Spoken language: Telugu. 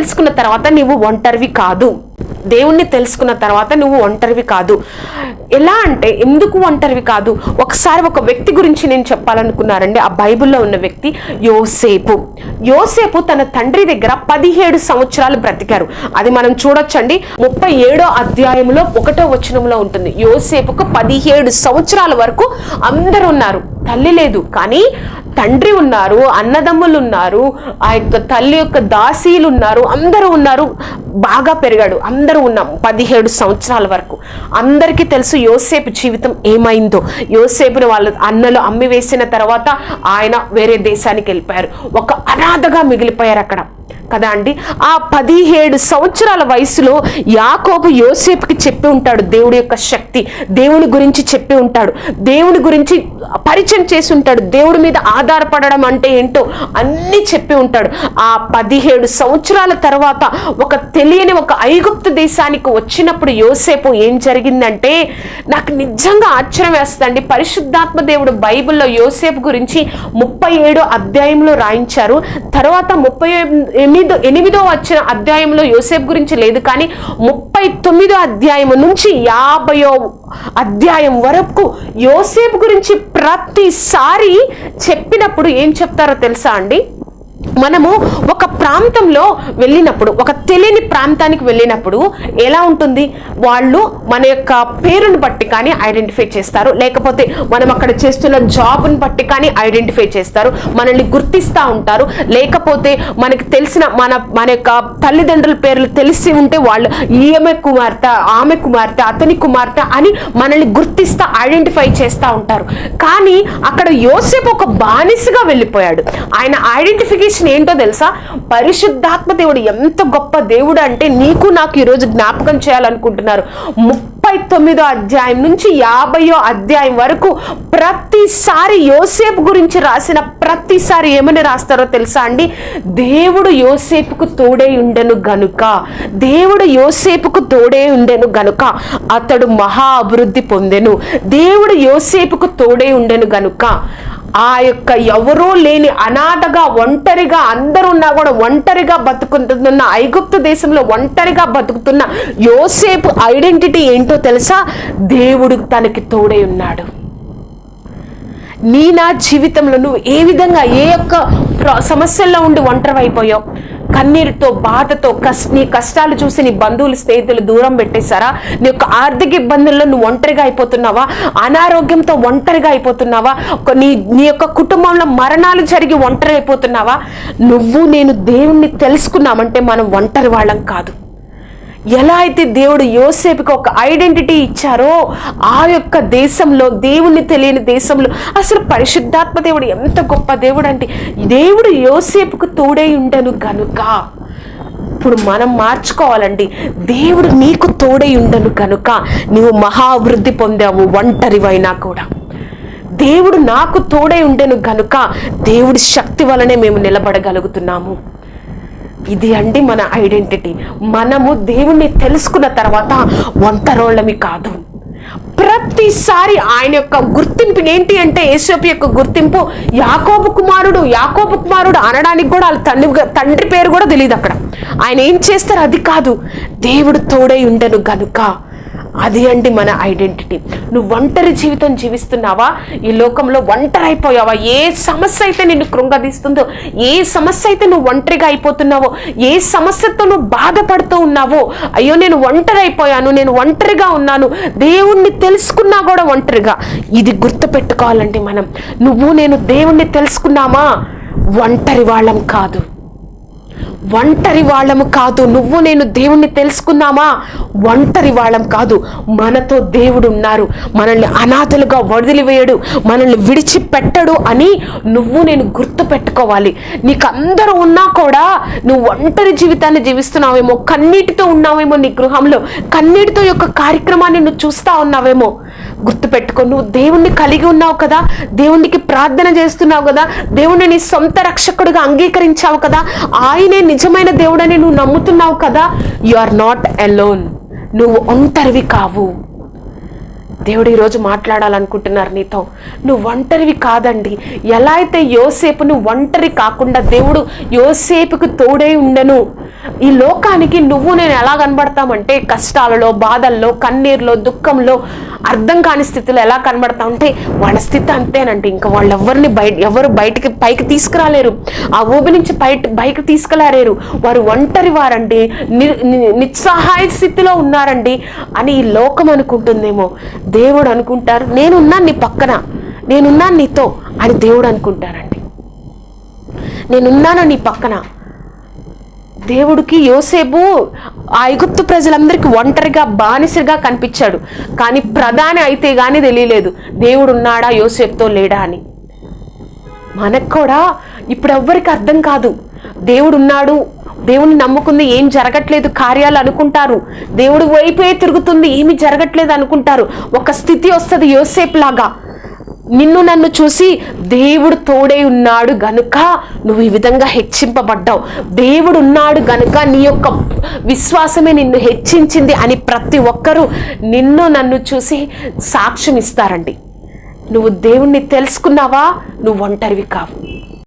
తెలుసుకున్న తర్వాత నువ్వు ఒంటరివి కాదు. దేవుణ్ణి తెలుసుకున్న తర్వాత నువ్వు ఒంటరివి కాదు. ఎలా అంటే ఎందుకు ఒంటరివి కాదు? ఒకసారి ఒక వ్యక్తి గురించి నేను చెప్పాలనుకున్నారండి. ఆ బైబిల్లో ఉన్న వ్యక్తి యోసేపు తన తండ్రి దగ్గర 17 సంవత్సరాలు బ్రతికారు. అది మనం చూడొచ్చండి. 37వ అధ్యాయంలో 1వ వచనంలో ఉంటుంది. యోసేపుకు 17 సంవత్సరాల వరకు అందరూ ఉన్నారు. తల్లి లేదు, కానీ తండ్రి ఉన్నారు, అన్నదమ్ములు ఉన్నారు, ఆ యొక్క తల్లి యొక్క దాసీలు ఉన్నారు, అందరూ ఉన్నారు. బాగా పెరిగాడు. అందరూ ఉన్నాం 17 సంవత్సరాల వరకు. అందరికీ తెలుసు యోసేపు జీవితం ఏమైందో. యోసేపుని వాళ్ళ అన్నలు అమ్మి వేసిన తర్వాత ఆయన వేరే దేశానికి వెళ్ళిపోయారు. ఒక అనాథగా మిగిలిపోయారు అక్కడ కదా అండి. ఆ 17 సంవత్సరాల వయసులో యాకోబు యోసేపుకి చెప్పి ఉంటాడు దేవుడి యొక్క శక్తి, దేవుని గురించి చెప్పి ఉంటాడు, దేవుని గురించి పరిచయం చేసి ఉంటాడు, దేవుడి మీద ఆధారపడడం అంటే ఏంటో అన్నీ చెప్పి ఉంటాడు. ఆ 17 సంవత్సరాల తర్వాత ఒక తెలియని ఒక ఐగుప్తు దేశానికి వచ్చినప్పుడు యోసేపు ఏం జరిగిందంటే నాకు నిజంగా ఆశ్చర్యం వేస్తుందండి. పరిశుద్ధాత్మ దేవుడు బైబిల్లో యోసేపు గురించి 37వ అధ్యాయంలో రాయించారు. తర్వాత 38వ వచ్చిన అధ్యాయంలో యోసేపు గురించి లేదు, కానీ 39వ అధ్యాయం నుంచి 50వ అధ్యాయం వరకు యోసేపు గురించి ప్రతిసారి చెప్పినప్పుడు ఏం చెప్తారో తెలుసా అండి? మనము ఒక ప్రాంతంలో వెళ్ళినప్పుడు, ఒక తెలియని ప్రాంతానికి వెళ్ళినప్పుడు ఎలా ఉంటుంది? వాళ్ళు మన యొక్క పేరును బట్టి కానీ ఐడెంటిఫై చేస్తారు, లేకపోతే మనం అక్కడ చేస్తున్న జాబ్ని బట్టి కానీ ఐడెంటిఫై చేస్తారు, మనల్ని గుర్తిస్తూ ఉంటారు. లేకపోతే మనకి తెలిసిన మన యొక్క తల్లిదండ్రుల పేర్లు తెలిసి ఉంటే వాళ్ళు ఈమె కుమార్తె, ఆమె కుమార్తె, అతని కుమార్తె అని మనల్ని గుర్తిస్తూ ఐడెంటిఫై చేస్తూ ఉంటారు. కానీ అక్కడ యోసేపు ఒక బానిసగా వెళ్ళిపోయాడు. ఆయన ఐడెంటిఫికేషన్ ఏంటో తెలుసా? పరిశుద్ధాత్మ దేవుడు ఎంత గొప్ప దేవుడు అంటే నీకు నాకు ఈరోజు జ్ఞాపకం చేయాలనుకుంటున్నారు. 39వ అధ్యాయం నుంచి 50వ అధ్యాయం వరకు ప్రతిసారి యోసేపు గురించి రాసిన ప్రతిసారి ఏమని రాస్తారో తెలుసా అండి? దేవుడు యోసేపుకు తోడే ఉండెను గనుక, దేవుడు యోసేపుకు తోడే ఉండెను గనుక అతడు మహా అభివృద్ధి పొందెను. దేవుడు యోసేపుకు తోడే ఉండెను గనుక ఆ యొక్క ఎవరూ లేని అనాథగా ఒంటరిగా, అందరూ ఉన్నా కూడా ఒంటరిగా బతుకుతున్న ఐగుప్తు దేశంలో ఒంటరిగా బతుకుతున్న యోసేపు ఐడెంటిటీ ఏంటో తెలుసా? దేవుడు తనకి తోడై ఉన్నాడు. నా జీవితంలో నువ్వు ఏ విధంగా ఏ యొక్క సమస్యల్లో ఉండి ఒంటరి అయిపోయావు? కన్నీరుతో, బాధతో, నీ కష్టాలు చూసి నీ బంధువులు, స్నేహితులు దూరం పెట్టేశారా? నీ యొక్క ఆర్థిక ఇబ్బందుల్లో నువ్వు ఒంటరిగా అయిపోతున్నావా? అనారోగ్యంతో ఒంటరిగా అయిపోతున్నావా? నీ యొక్క కుటుంబంలో మరణాలు జరిగి ఒంటరి అయిపోతున్నావా? నువ్వు నేను దేవుణ్ణి తెలుసుకున్నామంటే మనం ఒంటరి వాళ్ళం కాదు. ఎలా అయితే దేవుడు యోసేపుకి ఒక ఐడెంటిటీ ఇచ్చారో ఆ యొక్క దేశంలో, దేవుణ్ణి తెలియని దేశంలో, అసలు పరిశుద్ధాత్మ దేవుడు ఎంత గొప్ప దేవుడు అంటే దేవుడు యోసేపుకు తోడై ఉండను కనుక. ఇప్పుడు మనం మార్చుకోవాలండి. దేవుడు నీకు తోడై ఉండను కనుక నువ్వు మహావృద్ధి పొందావు ఒంటరివైనా కూడా. దేవుడు నాకు తోడై ఉండను కనుక దేవుడి శక్తి వలనే మేము నిలబడగలుగుతున్నాము. ఇది అండి మన ఐడెంటిటీ. మనము దేవుణ్ణి తెలుసుకున్న తర్వాత ఒంటరోళ్ళమి కాదు. ప్రతిసారి ఆయన యొక్క గుర్తింపు ఏంటి అంటే, యేసేపు యొక్క గుర్తింపు యాకోబు కుమారుడు అనడానికి కూడా వాళ్ళ తండ్రి పేరు కూడా తెలియదు అక్కడ. ఆయన ఏం చేస్తారు అది కాదు, దేవుడు తోడై ఉండను గనుక. అది అండి మన ఐడెంటిటీ. నువ్వు ఒంటరి జీవితం జీవిస్తున్నావా? ఈ లోకంలో ఒంటరి అయిపోయావా? ఏ సమస్య అయితే నిన్ను కృంగదీస్తుందో, ఏ సమస్య అయితే నువ్వు ఒంటరిగా అయిపోతున్నావో, ఏ సమస్యతో నువ్వు బాధపడుతూ ఉన్నావో, అయ్యో నేను ఒంటరి అయిపోయాను, నేను ఒంటరిగా ఉన్నాను, దేవుణ్ణి తెలుసుకున్నా కూడా ఒంటరిగా, ఇది గుర్తుపెట్టుకోవాలండి మనం. నువ్వు నేను దేవుణ్ణి తెలుసుకున్నామా? ఒంటరి వాళ్ళం కాదు. నువ్వు నేను దేవుణ్ణి తెలుసుకున్నామా? ఒంటరి వాళ్ళం కాదు. మనతో దేవుడు ఉన్నారు, మనల్ని అనాథలుగా వదిలివేయడు, మనల్ని విడిచిపెట్టడు అని నువ్వు నేను గుర్తు పెట్టుకోవాలి. నీకు అందరూ ఉన్నా కూడా నువ్వు ఒంటరి జీవితాన్ని జీవిస్తున్నావేమో, కన్నీటితో ఉన్నావేమో, నీ గృహంలో కన్నీటితో యొక్క కార్యక్రమాన్ని నువ్వు చూస్తా ఉన్నావేమో. గుర్తుపెట్టుకో, నువ్వు దేవుణ్ణి కలిగి ఉన్నావు కదా, దేవునికి ప్రార్థన చేస్తున్నావు కదా, దేవుణ్ణి నీ సొంత రక్షకుడిగా అంగీకరించావు కదా, ఆయనే నిజమైన దేవుడని నువ్వు నమ్ముతున్నావు కదా. You are not alone. నువ్వు ఒంటరివి కావు. దేవుడు ఈరోజు మాట్లాడాలనుకుంటున్నారు నీతో. నువ్వు ఒంటరివి కాదండి. ఎలా అయితే యోసేపును ఒంటరి కాకుండా దేవుడు యోసేపుకు తోడై ఉండను. ఈ లోకానికి నువ్వు నేను ఎలా కనబడతామంటే కష్టాలలో, బాధల్లో, కన్నీరులో, దుఃఖంలో, అర్థం కాని స్థితిలో ఎలా కనబడతామంటే వాళ్ళ స్థితి అంతేనండి. ఇంకా వాళ్ళెవరిని ఎవరు బయటికి పైకి తీసుకురాలేరు, ఆ ఊబి నుంచి పైకి తీసుకురాలేరు. వారు ఒంటరి వారండి, నిస్సహాయ స్థితిలో ఉన్నారండి అని ఈ లోకం అనుకుంటుందేమో. దేవుడు అనుకుంటారు నేనున్నాను నీ పక్కన, నేనున్నాను నీతో అని దేవుడు అనుకుంటారండి. నేనున్నాను నీ పక్కన. దేవుడికి యోసేపు ఆ ఐగుప్తు ప్రజలందరికీ ఒంటరిగా బానిసగా కనిపించాడు, కానీ ప్రధాని అయితే కానీ తెలియలేదు దేవుడు ఉన్నాడా యోసేపుతో లేడా అని. మనకు కూడా ఇప్పుడు ఎవ్వరికి అర్థం కాదు. దేవుడు ఉన్నాడు, దేవుని నమ్ముకుంది ఏం జరగట్లేదు కార్యాలు అనుకుంటారు, దేవుడు వైపే తిరుగుతుంది ఏమి జరగట్లేదు అనుకుంటారు. ఒక స్థితి వస్తుంది యోసేపు లాగా, నిన్ను నన్ను చూసి దేవుడు తోడై ఉన్నాడు గనుక నువ్వు ఈ విధంగా హెచ్చింపబడ్డావు, దేవుడు ఉన్నాడు గనుక నీ యొక్క విశ్వాసమే నిన్ను హెచ్చించింది అని ప్రతి ఒక్కరూ నిన్ను నన్ను చూసి సాక్ష్యం ఇస్తారండి. నువ్వు దేవుణ్ణి తెలుసుకున్నావా, నువ్వు ఒంటరివి కావు.